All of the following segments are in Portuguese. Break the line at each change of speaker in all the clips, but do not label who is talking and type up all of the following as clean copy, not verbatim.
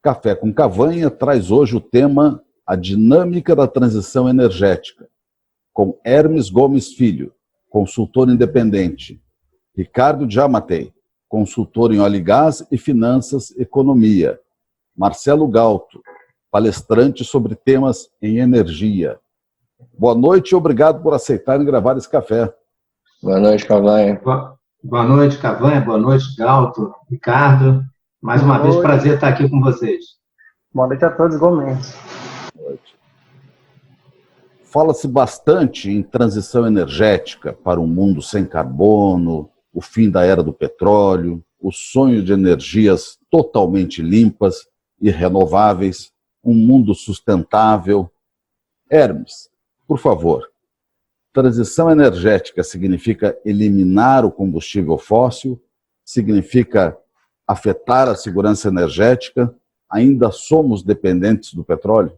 Café com Cavanha traz hoje o tema A Dinâmica da Transição Energética, com Hermes Gomes Filho, consultor independente, Ricardo Giammattei, consultor em óleo e gás e finanças e economia, Marcelo Galto, palestrante sobre temas em energia. Boa noite e obrigado por aceitarem gravar esse café.
Boa noite, Cavanha.
Boa noite, Cavanha. Boa noite, Galto, Ricardo. Mais uma vez, prazer estar aqui com vocês.
Boa noite a todos, igualmente.
Fala-se bastante em transição energética para um mundo sem carbono, o fim da era do petróleo, o sonho de energias totalmente limpas e renováveis, um mundo sustentável. Hermes, por favor, transição energética significa eliminar o combustível fóssil? Significa afetar a segurança energética? Ainda somos dependentes do petróleo?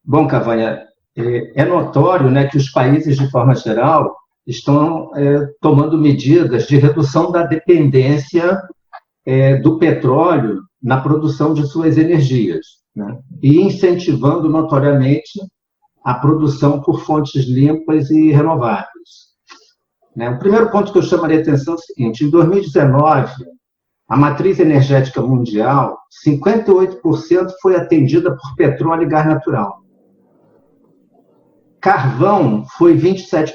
Bom, Cavanha, é notório, né, que os países, de forma geral, estão tomando medidas de redução da dependência do petróleo na produção de suas energias, né, e incentivando notoriamente a produção por fontes limpas e renováveis. Né? O primeiro ponto que eu chamaria a atenção é o seguinte: em 2019, a matriz energética mundial, 58% foi atendida por petróleo e gás natural. Carvão foi 27%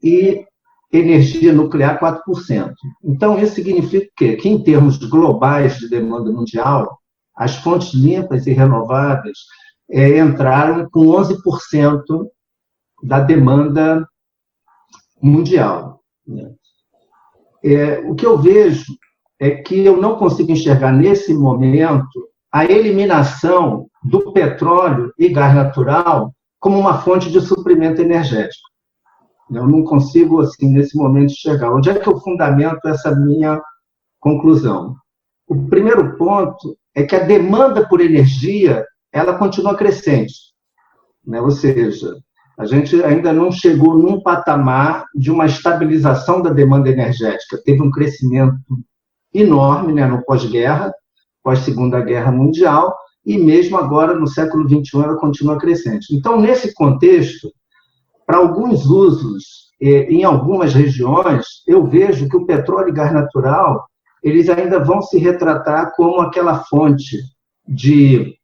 e energia nuclear 4%. Então, isso significa o quê? Que, em termos globais de demanda mundial, as fontes limpas e renováveis entraram com 11% da demanda mundial. O que eu vejo é que eu não consigo enxergar, nesse momento, a eliminação do petróleo e gás natural como uma fonte de suprimento energético. Eu não consigo, assim, nesse momento, enxergar. Onde é que eu fundamento essa minha conclusão? O primeiro ponto é que a demanda por energia ela continua crescente, né? Ou seja, a gente ainda não chegou num patamar de uma estabilização da demanda energética. Teve um crescimento enorme, né, no pós-guerra, pós-Segunda Guerra Mundial, e mesmo agora, no século XXI, ela continua crescente. Então, nesse contexto, para alguns usos, em algumas regiões, eu vejo que o petróleo e gás natural, eles ainda vão se retratar como aquela fonte de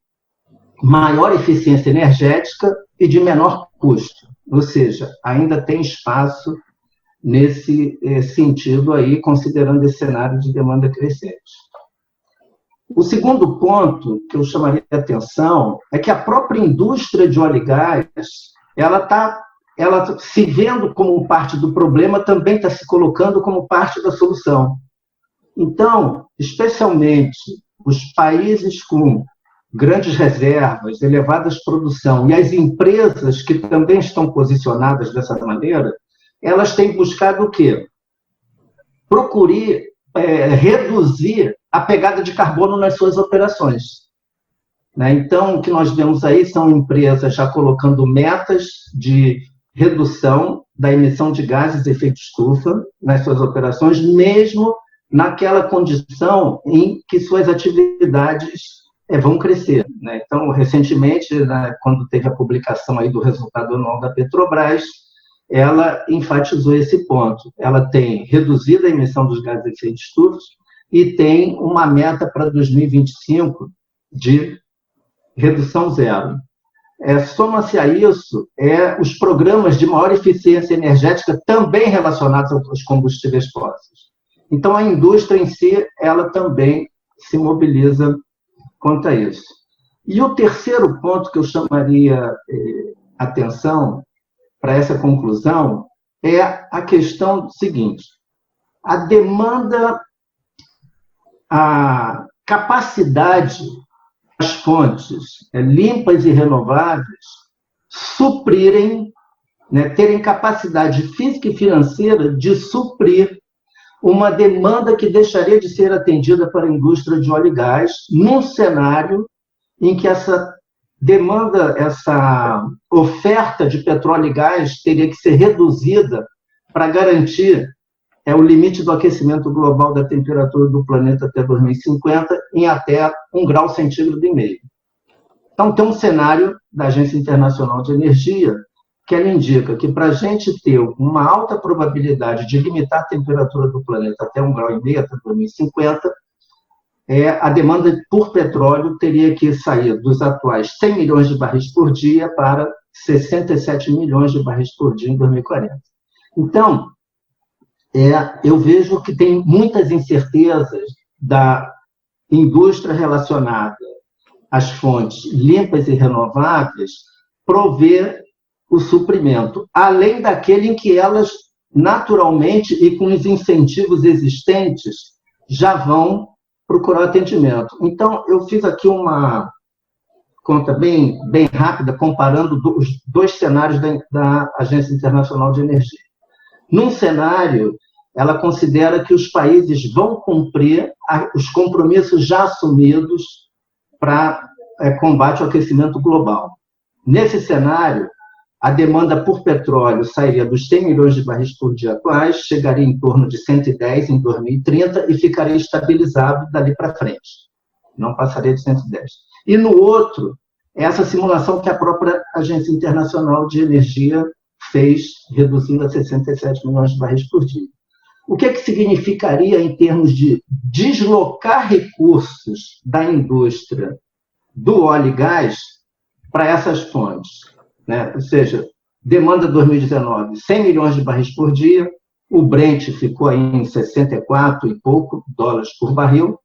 maior eficiência energética e de menor custo. Ou seja, ainda tem espaço nesse sentido aí, considerando esse cenário de demanda crescente. O segundo ponto que eu chamaria a atenção é que a própria indústria de óleo e gás, ela se vendo como parte do problema, também está se colocando como parte da solução. Então, especialmente os países com grandes reservas, elevadas produção, e as empresas que também estão posicionadas dessa maneira, elas têm buscado o quê? Reduzir a pegada de carbono nas suas operações. Né? Então, o que nós vemos aí são empresas já colocando metas de redução da emissão de gases de efeito estufa nas suas operações, mesmo naquela condição em que suas atividades vão crescer. Né? Então, recentemente, né, quando teve a publicação aí do resultado anual da Petrobras, ela enfatizou esse ponto. Ela tem reduzido a emissão dos gases de efeito estufa e tem uma meta para 2025 de redução zero. Soma-se a isso os programas de maior eficiência energética também relacionados aos combustíveis fósseis. Então, a indústria em si, ela também se mobiliza quanto a isso. E o terceiro ponto que eu chamaria atenção para essa conclusão é a questão seguinte: a demanda, a capacidade das fontes limpas e renováveis suprirem, né, terem capacidade física e financeira de suprir uma demanda que deixaria de ser atendida para a indústria de óleo e gás, num cenário em que essa demanda, essa oferta de petróleo e gás teria que ser reduzida para garantir é o limite do aquecimento global da temperatura do planeta até 2050 em até 1,5 grau centígrado. Então, tem um cenário da Agência Internacional de Energia que ela indica que para a gente ter uma alta probabilidade de limitar a temperatura do planeta até 1,5 grau até 2050, a demanda por petróleo teria que sair dos atuais 100 milhões de barris por dia para 67 milhões de barris por dia em 2040. Então, eu vejo que tem muitas incertezas da indústria relacionada às fontes limpas e renováveis prover o suprimento, além daquele em que elas, naturalmente, e com os incentivos existentes, já vão procurar atendimento. Então, eu fiz aqui uma conta bem rápida, comparando os dois cenários da Agência Internacional de Energia. Num cenário, ela considera que os países vão cumprir os compromissos já assumidos para combate ao aquecimento global. Nesse cenário, a demanda por petróleo sairia dos 100 milhões de barris por dia atuais, chegaria em torno de 110 em 2030 e ficaria estabilizado dali para frente. Não passaria de 110. E no outro, essa simulação que a própria Agência Internacional de Energia fez, reduzindo a 67 milhões de barris por dia. O que significaria em termos de deslocar recursos da indústria do óleo e gás para essas fontes? Né? Ou seja, demanda 2019, 100 milhões de barris por dia, o Brent ficou aí em 64 e pouco dólares por barril.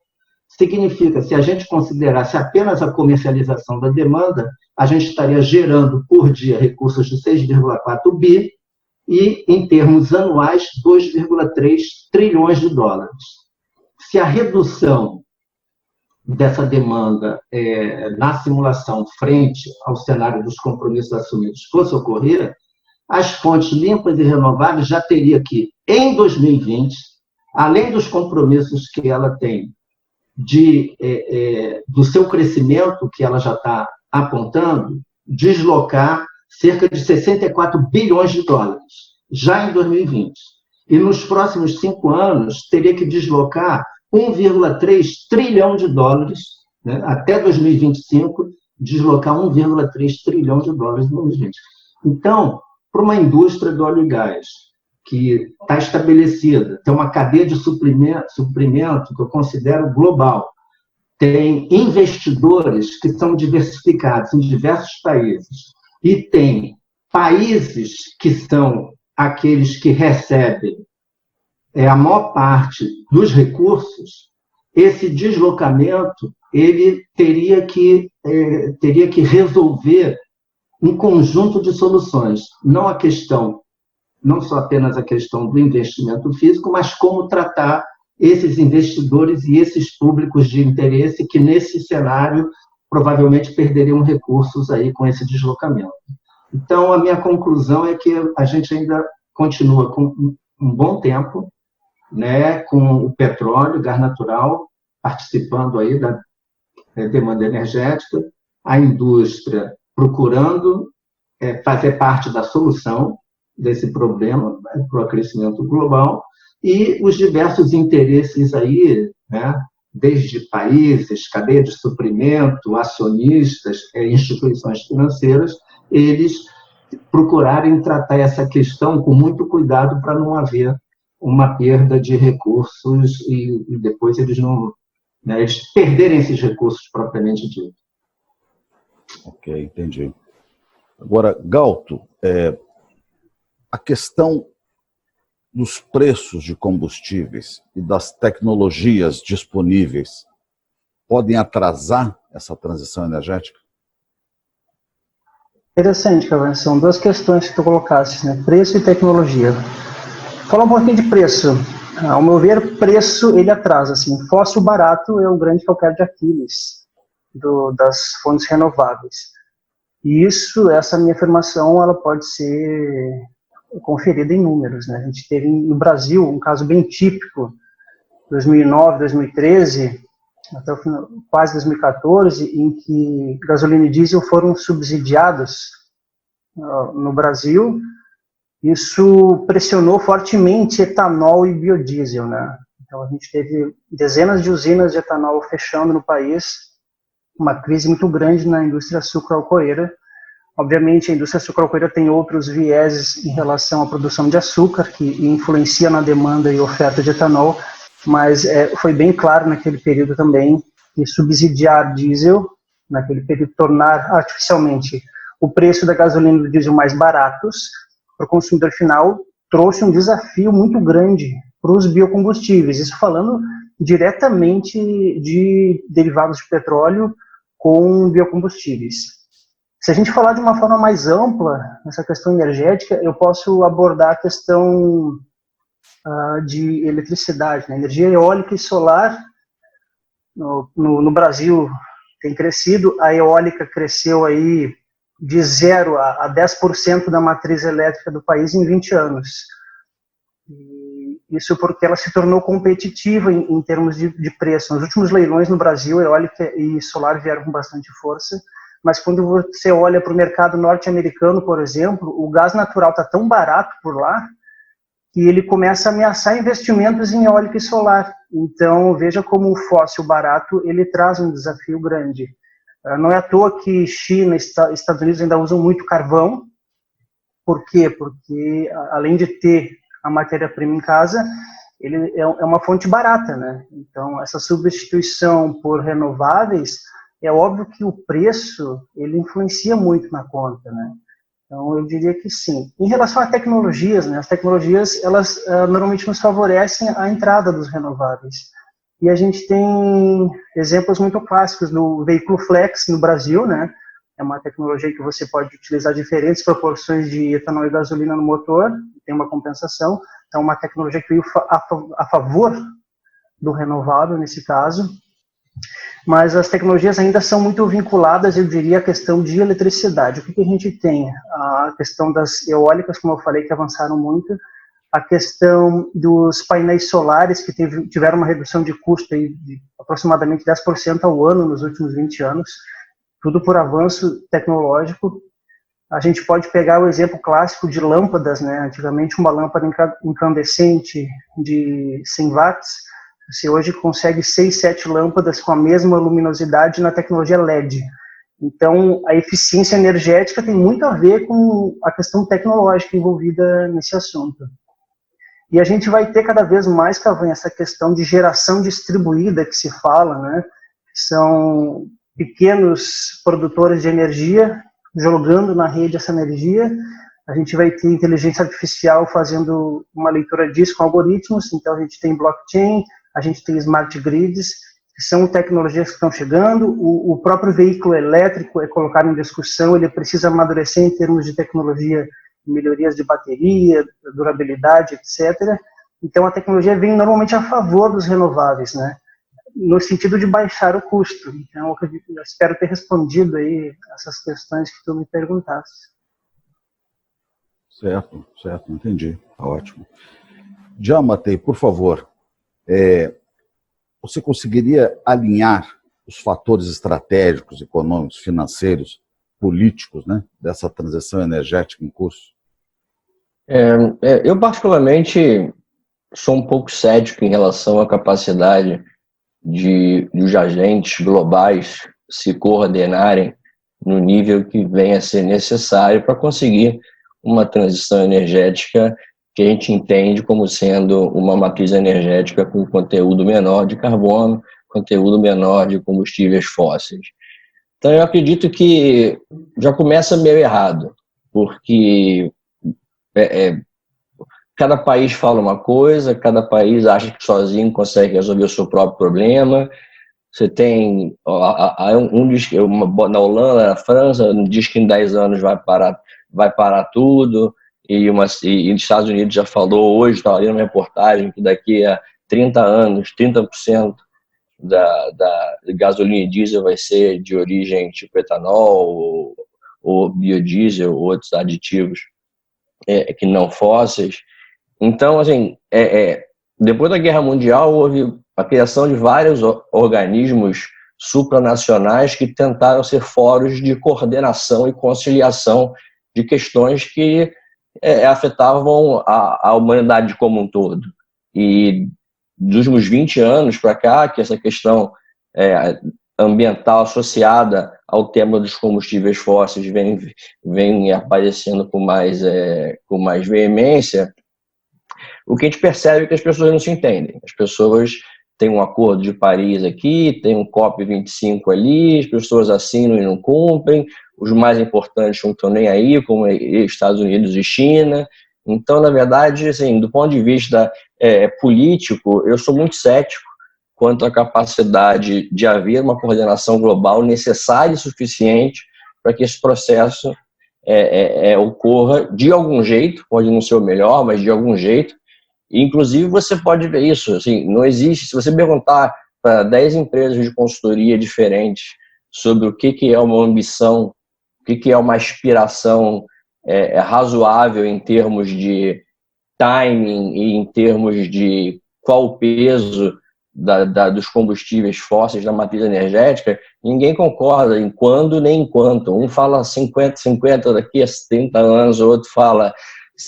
Significa, se a gente considerasse apenas a comercialização da demanda, a gente estaria gerando por dia recursos de 6,4 bi e, em termos anuais, 2,3 trilhões de dólares. Se a redução dessa demanda na simulação frente ao cenário dos compromissos assumidos fosse ocorrer, as fontes limpas e renováveis já teria que, em 2020, além dos compromissos que ela tem do seu crescimento, que ela já está apontando, deslocar cerca de 64 bilhões de dólares, já em 2020. E nos próximos 5 anos, teria que deslocar 1,3 trilhão de dólares, né, até 2025, deslocar 1,3 trilhão de dólares em 2020. Então, para uma indústria do óleo e gás que está estabelecida, tem uma cadeia de suprimento que eu considero global, tem investidores que são diversificados em diversos países, e tem países que são aqueles que recebem a maior parte dos recursos, esse deslocamento ele teria que resolver um conjunto de soluções, não só apenas a questão do investimento físico, mas como tratar esses investidores e esses públicos de interesse que, nesse cenário, provavelmente perderiam recursos aí com esse deslocamento. Então, a minha conclusão é que a gente ainda continua com um bom tempo, né, com o petróleo, gás natural, participando aí da demanda energética, a indústria procurando fazer parte da solução desse problema, né, para o aquecimento global, e os diversos interesses aí, né, desde países, cadeia de suprimento, acionistas, instituições financeiras, eles procurarem tratar essa questão com muito cuidado para não haver uma perda de recursos e depois eles não, né, eles perderem esses recursos propriamente dito.
Ok, entendi. Agora, Galto, a questão dos preços de combustíveis e das tecnologias disponíveis podem atrasar essa transição energética?
Interessante, Cavani. São duas questões que tu colocaste, né? Preço e tecnologia. Falar um pouquinho de preço. Ao meu ver, preço ele atrasa. Assim, fóssil barato é o grande calcanhar de Aquiles das fontes renováveis. E essa minha afirmação, ela pode ser conferida em números, né? A gente teve no Brasil um caso bem típico, 2009, 2013, até o final, quase 2014, em que gasolina e diesel foram subsidiados no Brasil, isso pressionou fortemente etanol e biodiesel, né? Então a gente teve dezenas de usinas de etanol fechando no país, uma crise muito grande na indústria sucroalcooleira. Obviamente a indústria sucroalcooleira tem outros vieses em relação à produção de açúcar, que influencia na demanda e oferta de etanol, mas foi bem claro naquele período também que subsidiar diesel, naquele período tornar artificialmente o preço da gasolina e do diesel mais baratos para o consumidor final, trouxe um desafio muito grande para os biocombustíveis, isso falando diretamente de derivados de petróleo com biocombustíveis. Se a gente falar de uma forma mais ampla, nessa questão energética, eu posso abordar a questão de eletricidade, né? Energia eólica e solar no Brasil tem crescido, a eólica cresceu aí de 0 a 10% da matriz elétrica do país em 20 anos. E isso porque ela se tornou competitiva em termos de preço. Nos últimos leilões no Brasil, eólica e solar vieram com bastante força, mas quando você olha para o mercado norte-americano, por exemplo, o gás natural está tão barato por lá que ele começa a ameaçar investimentos em eólica e solar. Então, veja como o fóssil barato ele traz um desafio grande. Não é à toa que China e Estados Unidos ainda usam muito carvão. Por quê? Porque, além de ter a matéria-prima em casa, ele é uma fonte barata, né? Então, essa substituição por renováveis, é óbvio que o preço ele influencia muito na conta, né? Então, eu diria que sim. Em relação a tecnologias, né? As tecnologias, elas normalmente nos favorecem a entrada dos renováveis. E a gente tem exemplos muito clássicos do veículo flex no Brasil, né? É uma tecnologia que você pode utilizar diferentes proporções de etanol e gasolina no motor, tem uma compensação. Então, uma tecnologia que veio a favor do renovável, nesse caso. Mas as tecnologias ainda são muito vinculadas, eu diria, à questão de eletricidade. O que a gente tem? A questão das eólicas, como eu falei, que avançaram muito. A questão dos painéis solares, que tiveram uma redução de custo aí de aproximadamente 10% ao ano nos últimos 20 anos. Tudo por avanço tecnológico. A gente pode pegar o exemplo clássico de lâmpadas, né? Antigamente, uma lâmpada incandescente de 100 watts, você hoje consegue 6, 7 lâmpadas com a mesma luminosidade na tecnologia LED. Então, a eficiência energética tem muito a ver com a questão tecnológica envolvida nesse assunto. E a gente vai ter cada vez mais, Cavanha, essa questão de geração distribuída que se fala, né? São pequenos produtores de energia jogando na rede essa energia. A gente vai ter inteligência artificial fazendo uma leitura disso com algoritmos. Então, a gente tem blockchain, a gente tem smart grids, que são tecnologias que estão chegando. O próprio veículo elétrico é colocado em discussão, ele precisa amadurecer em termos de tecnologia, melhorias de bateria, durabilidade, etc. Então, a tecnologia vem normalmente a favor dos renováveis, né? No sentido de baixar o custo. Então, eu espero ter respondido aí essas questões que tu me perguntaste.
Certo, entendi. Tá ótimo. Giammattei, por favor, você conseguiria alinhar os fatores estratégicos, econômicos, financeiros, políticos, né, dessa transição energética em curso?
Eu, particularmente, sou um pouco cético em relação à capacidade dos agentes globais se coordenarem no nível que venha a ser necessário para conseguir uma transição energética que a gente entende como sendo uma matriz energética com conteúdo menor de carbono, conteúdo menor de combustíveis fósseis. Então, eu acredito que já começa meio errado, porque cada país fala uma coisa, cada país acha que sozinho consegue resolver o seu próprio problema. Você tem, na Holanda, na França, diz que em 10 anos vai parar tudo, e nos Estados Unidos já falou hoje, estava ali numa reportagem, que daqui a 30 anos, 30% da gasolina e diesel vai ser de origem tipo etanol, ou biodiesel, ou outros aditivos que não fósseis. Então, assim, depois da Guerra Mundial, houve a criação de vários organismos supranacionais que tentaram ser fóruns de coordenação e conciliação de questões que afetavam a humanidade como um todo. E dos últimos 20 anos para cá, que essa questão ambiental associada ao tema dos combustíveis fósseis vem aparecendo com mais veemência, o que a gente percebe é que as pessoas não se entendem. As pessoas têm um acordo de Paris aqui, tem um COP25 ali, as pessoas assinam e não cumprem, os mais importantes não estão nem aí, como Estados Unidos e China. Então, na verdade, assim, do ponto de vista político, eu sou muito cético quanto à capacidade de haver uma coordenação global necessária e suficiente para que esse processo ocorra de algum jeito, pode não ser o melhor, mas de algum jeito. E, inclusive, você pode ver isso, assim, não existe, se você perguntar para 10 empresas de consultoria diferentes sobre o que é uma ambição, o que é uma aspiração razoável em termos de timing e em termos de qual o peso dos combustíveis fósseis da matriz energética, ninguém concorda em quando nem em quanto. Um fala 50 daqui a 30 anos, o outro fala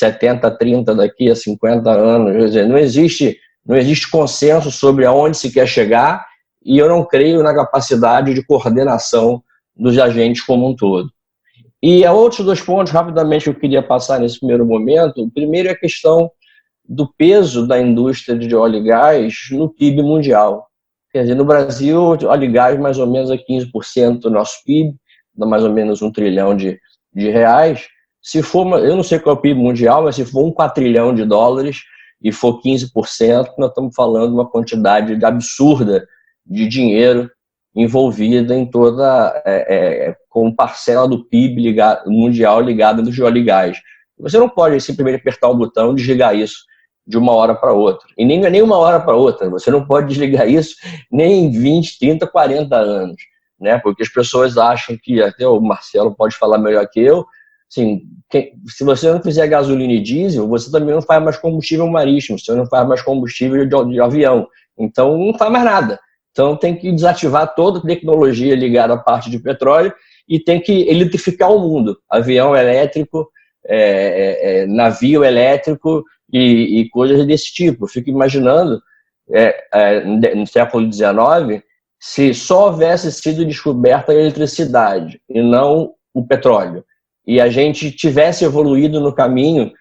70-30 daqui a 50 anos. Quer dizer, não existe consenso sobre aonde se quer chegar, e eu não creio na capacidade de coordenação dos agentes como um todo. E há outros 2 pontos, rapidamente, que eu queria passar nesse primeiro momento. O primeiro é a questão do peso da indústria de óleo e gás no PIB mundial. Quer dizer, no Brasil, óleo e gás mais ou menos é 15% do nosso PIB, dá mais ou menos $1 trilhão de reais. Se for, eu não sei qual é o PIB mundial, mas se for $1 quatrilhão e for 15%, nós estamos falando de uma quantidade absurda de dinheiro envolvida em toda, com parcela do PIB mundial ligada no óleo e gás. Você não pode simplesmente apertar um botão e desligar isso de uma hora para outra. E nem uma hora para outra. Você não pode desligar isso nem em 20, 30, 40 anos. Né? Porque as pessoas acham que, até o Marcelo pode falar melhor que eu, assim, se você não fizer gasolina e diesel, você também não faz mais combustível marítimo, você não faz mais combustível de avião. Então, não faz mais nada. Então, tem que desativar toda a tecnologia ligada à parte de petróleo e tem que eletrificar o mundo. Avião elétrico, navio elétrico e coisas desse tipo. Eu fico imaginando, no século XIX, se só houvesse sido descoberta a eletricidade e não o petróleo, e a gente tivesse evoluído no caminho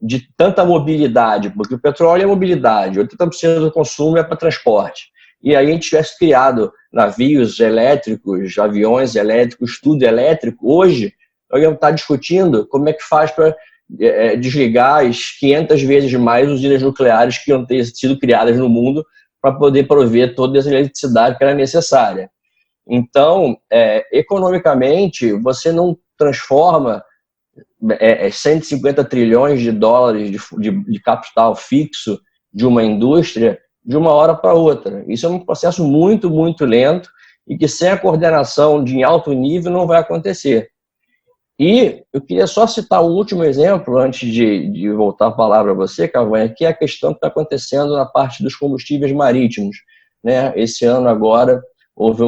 de tanta mobilidade, porque o petróleo é mobilidade, 80% do consumo é para transporte, e aí a gente tivesse criado navios elétricos, aviões elétricos, tudo elétrico, hoje nós vamos estar discutindo como é que faz para desligar as 500 vezes mais usinas nucleares que iam ter sido criadas no mundo para poder prover toda essa eletricidade que era necessária. Então, economicamente, você não transforma 150 trilhões de dólares de capital fixo de uma indústria de uma hora para outra. Isso é um processo muito, muito lento e que sem a coordenação de alto nível não vai acontecer. E eu queria só citar o último exemplo, antes de voltar a palavra a você, Cavanha, que é a questão que está acontecendo na parte dos combustíveis marítimos. Né? Esse ano agora houve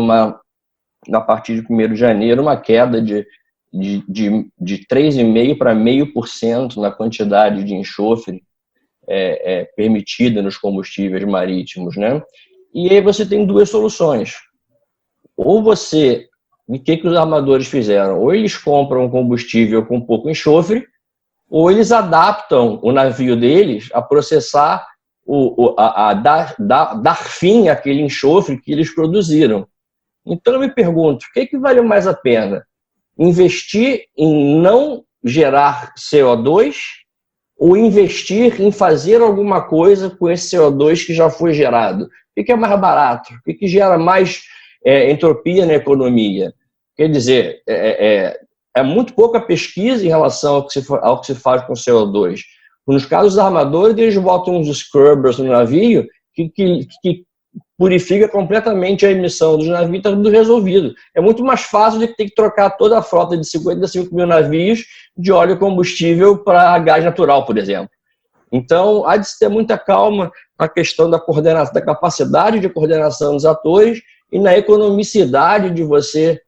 a partir de 1º de janeiro, uma queda de 3,5% para 0,5% na quantidade de enxofre permitida nos combustíveis marítimos. Né? E aí você tem 2 soluções. Ou você... O que os armadores fizeram? Ou eles compram um combustível com pouco enxofre, ou eles adaptam o navio deles a processar, dar fim àquele enxofre que eles produziram. Então eu me pergunto, o que vale mais a pena? Investir em não gerar CO2 ou investir em fazer alguma coisa com esse CO2 que já foi gerado? O que é mais barato? O que gera mais entropia na economia? Quer dizer, é muito pouca pesquisa em relação ao que se faz com CO2. Nos casos dos armadores, eles botam uns scrubbers no navio que purifica completamente a emissão dos navios, está tudo resolvido. É muito mais fácil do que ter que trocar toda a frota de 55 mil navios de óleo e combustível para gás natural, por exemplo. Então, há de se ter muita calma na questão da coordenação, da capacidade de coordenação dos atores e na economicidade de você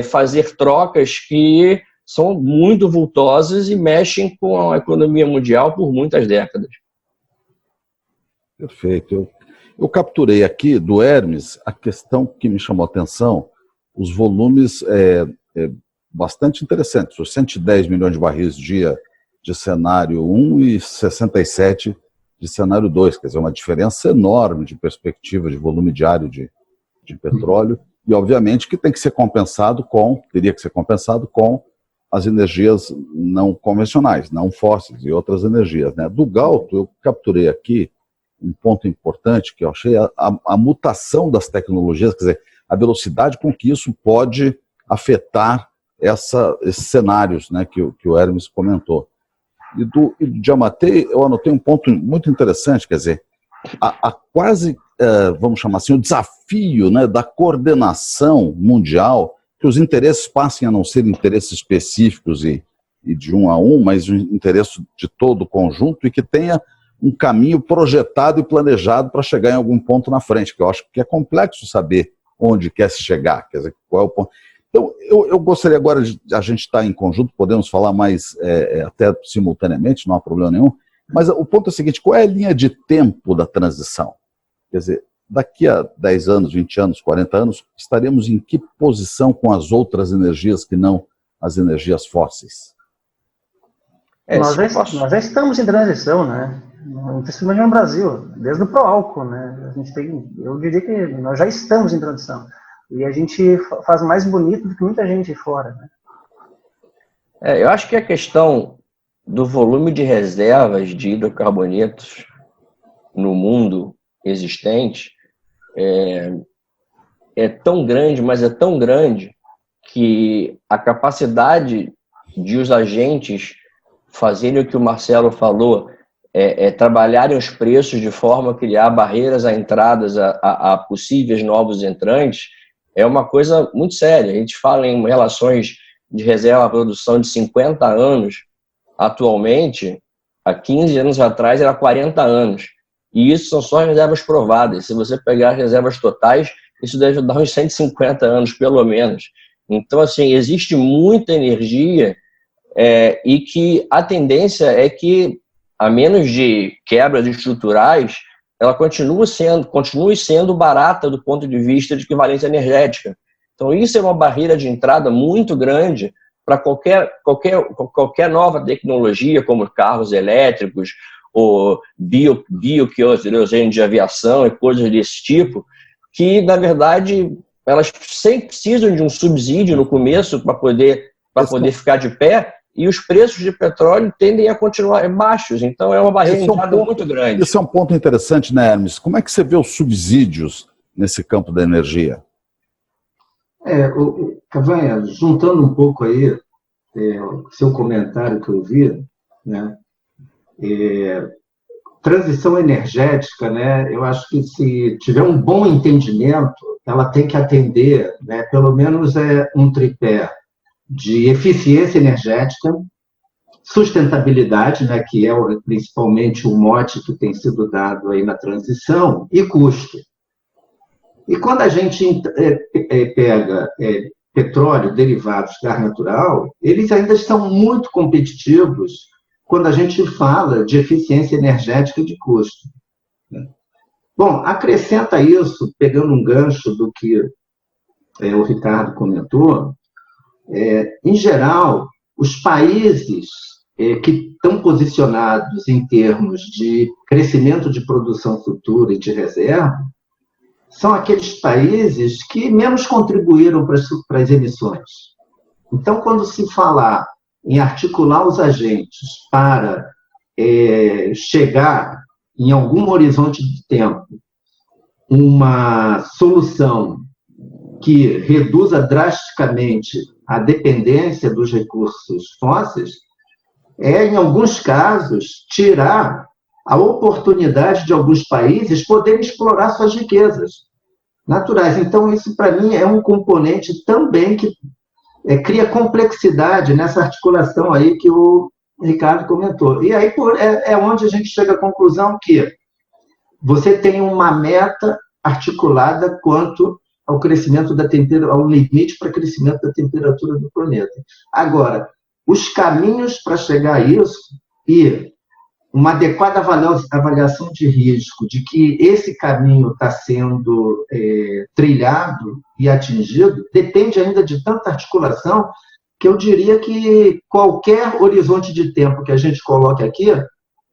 fazer trocas que são muito vultosas e mexem com a economia mundial por muitas décadas.
Perfeito. Eu capturei aqui do Hermes a questão que me chamou a atenção, os volumes bastante interessantes, os 110 milhões de barris dia de cenário 1 e 67 de cenário 2, quer dizer, uma diferença enorme de perspectiva de volume diário de petróleo, e obviamente que tem que ser compensado teria que ser compensado com as energias não convencionais, não fósseis e outras energias, né? Do Galto, eu capturei aqui um ponto importante que eu achei, a mutação das tecnologias, quer dizer, a velocidade com que isso pode afetar esses cenários, né, que o Hermes comentou. E do Giammattei, eu anotei um ponto muito interessante, quer dizer, a quase, vamos chamar assim, o desafio, né, da coordenação mundial, que os interesses passem a não ser interesses específicos e de um a um, mas o interesse de todo o conjunto, e que tenha um caminho projetado e planejado para chegar em algum ponto na frente, que eu acho que é complexo saber onde quer se chegar, quer dizer, qual é o ponto. Então, eu gostaria agora de a gente estar em conjunto, podemos falar mais até simultaneamente, não há problema nenhum, mas o ponto é o seguinte, qual é a linha de tempo da transição? Quer dizer, daqui a 10 anos, 20 anos, 40 anos, estaremos em que posição com as outras energias que não as energias fósseis?
Nós já estamos em transição, né? Principalmente no Brasil, desde o pró-álcool, né? Eu diria que nós já estamos em transição. E a gente faz mais bonito do que muita gente fora, né?
Eu acho que a questão do volume de reservas de hidrocarbonetos no mundo existente é tão grande, mas é tão grande que a capacidade de os agentes fazerem o que o Marcelo falou, trabalharem os preços de forma a criar barreiras à entradas a possíveis novos entrantes, é uma coisa muito séria. A gente fala em relações de reserva à produção de 50 anos, atualmente, há 15 anos atrás era 40 anos. E isso são só reservas provadas. Se você pegar as reservas totais, isso deve dar uns 150 anos, pelo menos. Então, assim, existe muita energia e que a tendência é que, a menos de quebras estruturais, ela continue sendo barata do ponto de vista de equivalência energética. Então, isso é uma barreira de entrada muito grande para qualquer nova tecnologia, como carros elétricos, ou bioquerosene de aviação e coisas desse tipo, que, na verdade, elas sempre precisam de um subsídio no começo para poder ficar de pé, e os preços de petróleo tendem a continuar baixos, então é uma barreira de entrada muito grande.
Esse é um ponto interessante, né, Hermes? Como é que você vê os subsídios nesse campo da energia?
Cavanha, juntando um pouco aí o seu comentário que eu vi, né, transição energética, né, eu acho que se tiver um bom entendimento, ela tem que atender, né, pelo menos um tripé de eficiência energética, sustentabilidade, né, que é principalmente o mote que tem sido dado aí na transição, e custo. E quando a gente pega petróleo, derivados, gás natural, eles ainda estão muito competitivos quando a gente fala de eficiência energética e de custo. Bom, acrescenta isso, pegando um gancho do que o Ricardo comentou, em geral, os países que estão posicionados em termos de crescimento de produção futura e de reserva são aqueles países que menos contribuíram para as emissões. Então, quando se falar em articular os agentes para chegar em algum horizonte de tempo uma solução que reduza drasticamente a dependência dos recursos fósseis, em alguns casos, tirar a oportunidade de alguns países poderem explorar suas riquezas naturais. Então, isso, para mim, é um componente também que cria complexidade nessa articulação aí que o Ricardo comentou. E aí é onde a gente chega à conclusão que você tem uma meta articulada quanto ao crescimento da temperatura, ao limite para crescimento da temperatura do planeta. Agora, os caminhos para chegar a isso e uma adequada avaliação de risco de que esse caminho está sendo trilhado e atingido depende ainda de tanta articulação que eu diria que qualquer horizonte de tempo que a gente coloque aqui,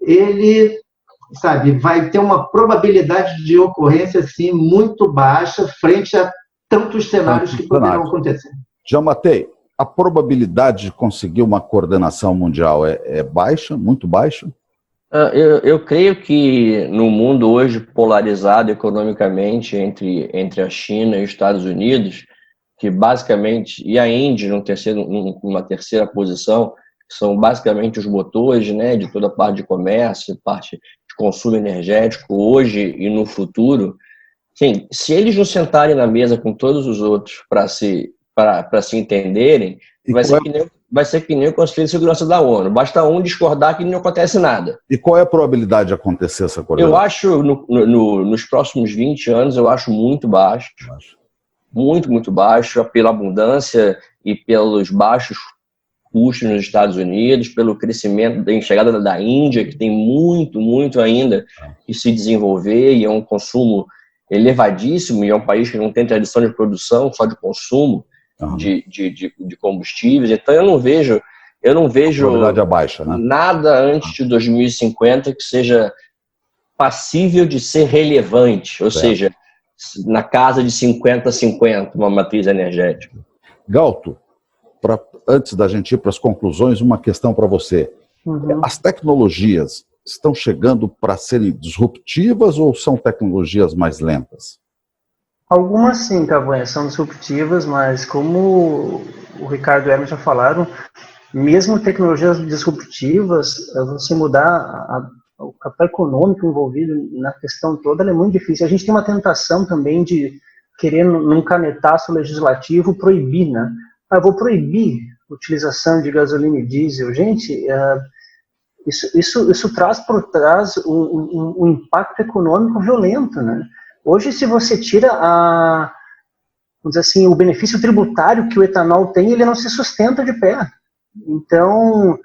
ele, sabe, vai ter uma probabilidade de ocorrência assim, muito baixa frente a tantos cenários que poderão acontecer.
Já matei. A probabilidade de conseguir uma coordenação mundial é baixa, muito baixa?
Eu creio que no mundo hoje polarizado economicamente entre a China e os Estados Unidos, que basicamente, e a Índia numa terceira posição, que são basicamente os motores, né, de toda a parte de comércio, parte de consumo energético, hoje e no futuro. Sim, se eles não sentarem na mesa com todos os outros para se entenderem, vai ser que nem o Conselho de Segurança da ONU. Basta um discordar que não acontece nada.
E qual é a probabilidade de acontecer essa coordenação?
Eu acho, nos próximos 20 anos, eu acho muito baixo. Muito, muito baixo, pela abundância e pelos baixos custos nos Estados Unidos, pelo crescimento da chegada da Índia, que tem muito, muito ainda que se desenvolver, e é um consumo elevadíssimo, e é um país que não tem tradição de produção, só de consumo de combustíveis. Então eu não vejo
baixa, né?
Nada antes de 2050 que seja passível de ser relevante, ou seja, na casa de 50-50, uma matriz energética.
Galto, antes da gente ir para as conclusões, uma questão para você. As tecnologias estão chegando para serem disruptivas ou são tecnologias mais lentas?
Algumas sim, Cavanha, são disruptivas, mas como o Ricardo e o Hermes já falaram, mesmo tecnologias disruptivas, você mudar o capital econômico envolvido na questão toda, é muito difícil. A gente tem uma tentação também de querer, num canetaço legislativo, proibir, né? Vou proibir a utilização de gasolina e diesel. Gente, isso traz por trás um impacto econômico violento, né? Hoje, se você tira vamos dizer assim, o benefício tributário que o etanol tem, ele não se sustenta de pé. Então,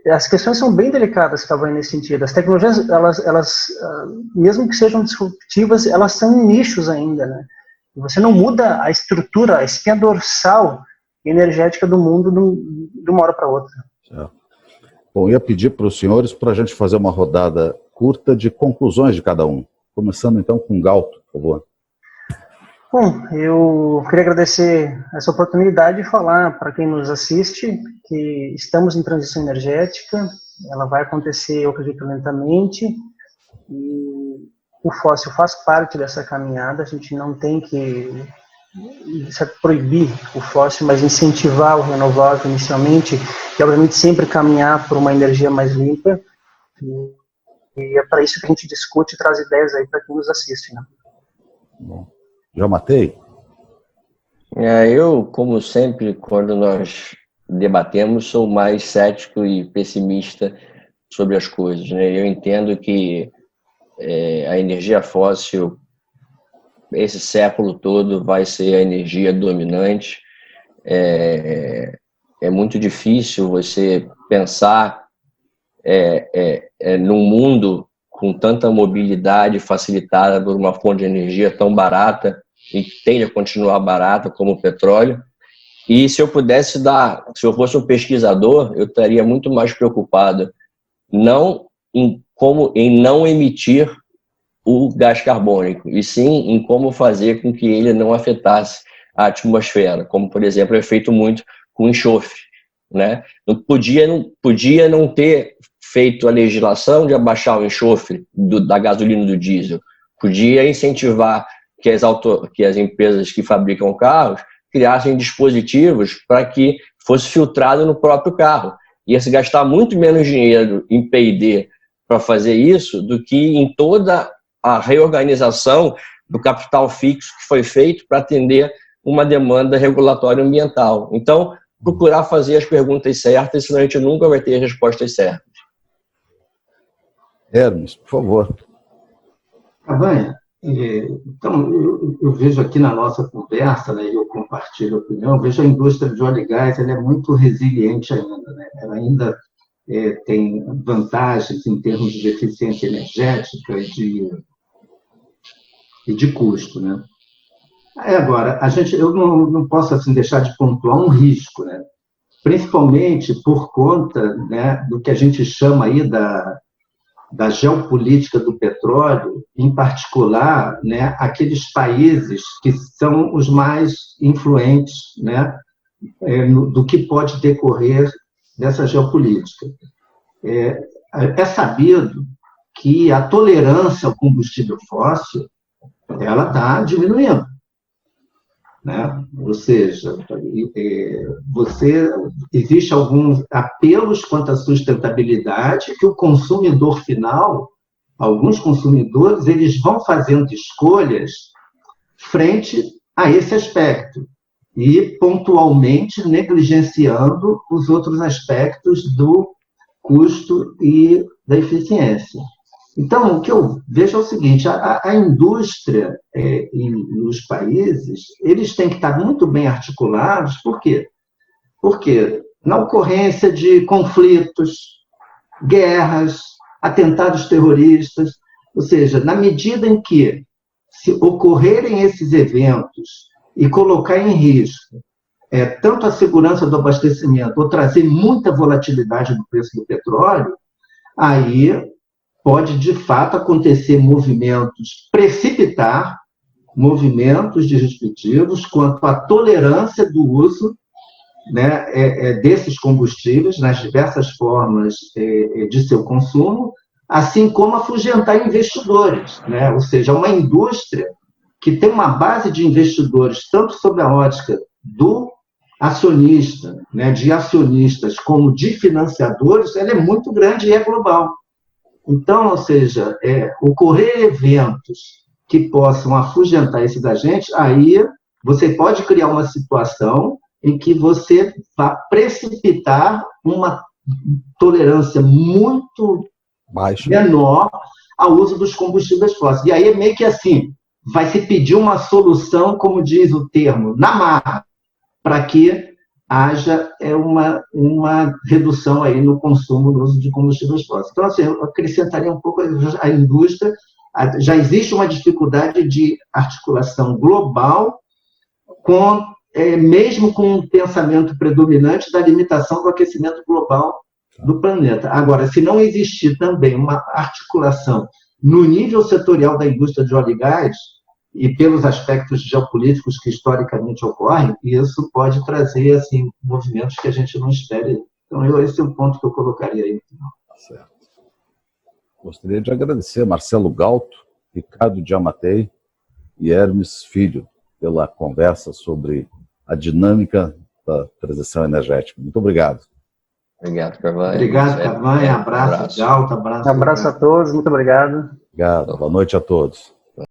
as questões são bem delicadas, Cavanha, nesse sentido. As tecnologias, elas mesmo que sejam disruptivas, elas são nichos ainda, né? Você não muda a estrutura, a espinha dorsal energética do mundo de uma hora para outra.
Bom, ia pedir para os senhores para a gente fazer uma rodada curta de conclusões de cada um. Começando então com Galto, por favor.
Bom, eu queria agradecer essa oportunidade de falar para quem nos assiste que estamos em transição energética, ela vai acontecer, eu acredito, lentamente, e o fóssil faz parte dessa caminhada. A gente não tem que proibir o fóssil, mas incentivar o renovável inicialmente, e obviamente sempre caminhar por uma energia mais limpa, e é para isso que a gente discute e traz ideias aí para quem nos assiste, né?
Bom. Já matei?
Eu, como sempre, quando nós debatemos, sou mais cético e pessimista sobre as coisas, né? Eu entendo que a energia fóssil, esse século todo, vai ser a energia dominante. É muito difícil você pensar num mundo com tanta mobilidade facilitada por uma fonte de energia tão barata e que tende a continuar barata como o petróleo. E se eu fosse um pesquisador, eu estaria muito mais preocupado em não emitir o gás carbônico, e sim em como fazer com que ele não afetasse a atmosfera, como, por exemplo, é feito muito com enxofre, né? Podia não ter feito a legislação de abaixar o enxofre da gasolina e do diesel. Podia incentivar que as empresas que fabricam carros criassem dispositivos para que fosse filtrado no próprio carro. Ia se gastar muito menos dinheiro em P&D para fazer isso do que em toda a reorganização do capital fixo que foi feito para atender uma demanda regulatória ambiental. Então, procurar fazer as perguntas certas, senão a gente nunca vai ter as respostas certas.
Hermes, por favor.
Cavanha, Então, eu vejo aqui na nossa conversa, né, eu compartilho a opinião, eu vejo a indústria de óleo e gás, ela é muito resiliente ainda, né? Ela ainda tem vantagens em termos de eficiência energética e de custo, né? Agora, eu não posso assim, deixar de pontuar um risco, né? Principalmente por conta, né, do que a gente chama aí da geopolítica do petróleo, em particular, né, aqueles países que são os mais influentes, né, do que pode decorrer dessa geopolítica. É sabido que a tolerância ao combustível fóssil ela está diminuindo, né? Ou seja, existe alguns apelos quanto à sustentabilidade que o consumidor final, alguns consumidores, eles vão fazendo escolhas frente a esse aspecto e pontualmente negligenciando os outros aspectos do custo e da eficiência. Então, o que eu vejo é o seguinte, a indústria e os países, eles têm que estar muito bem articulados, por quê? Porque na ocorrência de conflitos, guerras, atentados terroristas, ou seja, na medida em que se ocorrerem esses eventos e colocar em risco tanto a segurança do abastecimento ou trazer muita volatilidade no preço do petróleo, aí pode, de fato, acontecer precipitar movimentos disruptivos quanto à tolerância do uso, né, desses combustíveis nas diversas formas de seu consumo, assim como afugentar investidores, né? Ou seja, uma indústria que tem uma base de investidores, tanto sob a ótica do acionista, né, de acionistas, como de financiadores, ela é muito grande e é global. Então, ou seja, ocorrer eventos que possam afugentar esses agentes, aí você pode criar uma situação em que você vai precipitar uma tolerância muito menor ao uso dos combustíveis fósseis. E aí é meio que assim, vai se pedir uma solução, como diz o termo, na marra, para que haja uma redução aí no consumo, no uso de combustíveis fósseis. Então, assim, eu acrescentaria um pouco a indústria. Já existe uma dificuldade de articulação global, mesmo com um pensamento predominante da limitação do aquecimento global do planeta. Agora, se não existir também uma articulação no nível setorial da indústria de óleo e gás, e pelos aspectos geopolíticos que historicamente ocorrem, isso pode trazer assim, movimentos que a gente não espere. Então, esse é o ponto que eu colocaria aí.
Certo. Gostaria de agradecer a Marcelo Galto, Ricardo Giammattei e Hermes Filho pela conversa sobre a dinâmica da transição energética. Muito obrigado.
Obrigado, Cavanha.
Obrigado, Cavanha. Abraço, Galto.
Abraço a todos. Muito obrigado.
Obrigado. Boa noite a todos.